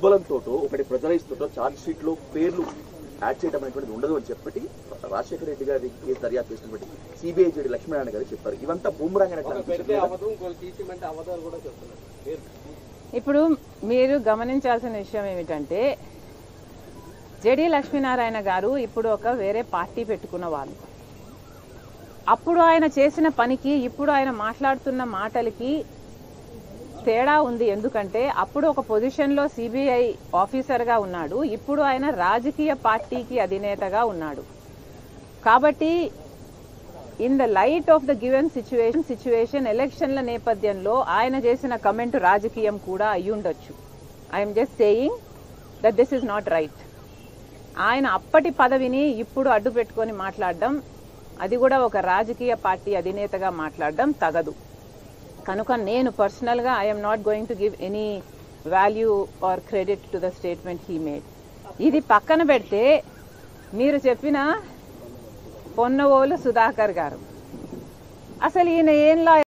ప్రోద్బలంతో ఒకటి ప్రజలైస్తుంటో charge sheet లో పేర్లు యాడ్ చేయడం అనేటువంటిది ఉండదు అని చెప్పి రాజశేఖర రెడ్డి గారి కేసు దర్యాప్తు చేసినటువంటి సిబిఐ జడ్జి లక్ష్మీనారాయణ గారు చెప్పారు. ఇవంతా బూమరాంగ్ అనేటువంటి ఇప్పుడు మీరు గమనించాల్సిన విషయం ఏమిటంటే జడి లక్ష్మీనారాయణ గారు ఇప్పుడు ఒక వేరే పార్టీ పెట్టుకున్న వాళ్ళు. అప్పుడు ఆయన చేసిన పనికి ఇప్పుడు ఆయన మాట్లాడుతున్న మాటలకి తేడా ఉంది. ఎందుకంటే అప్పుడు ఒక పొజిషన్లో సిబిఐ ఆఫీసర్గా ఉన్నాడు, ఇప్పుడు ఆయన రాజకీయ పార్టీకి అధినేతగా ఉన్నాడు. కాబట్టి in the light of the given situation ఎలక్షన్ల నేపథ్యంలో ఆయన చేసిన కమెంట్ రాజకీయం కూడా అయ్యుండొచ్చు. I'm just saying that this is not right. ఆయన అప్పటి పదవిని ఇప్పుడు అడ్డు పెట్టుకొని మాట్లాడడం, అది కూడా ఒక రాజకీయ పార్టీ అధినేతగా మాట్లాడడం తగదు. కనుక నేను పర్సనల్గా I'm not going to give any value or credit to the statement he made. ఇది పక్కన పెడితే మీరు చెప్పిన పొన్నవోలు సుధాకర్ గారు, అసలు ఈయన ఏం లా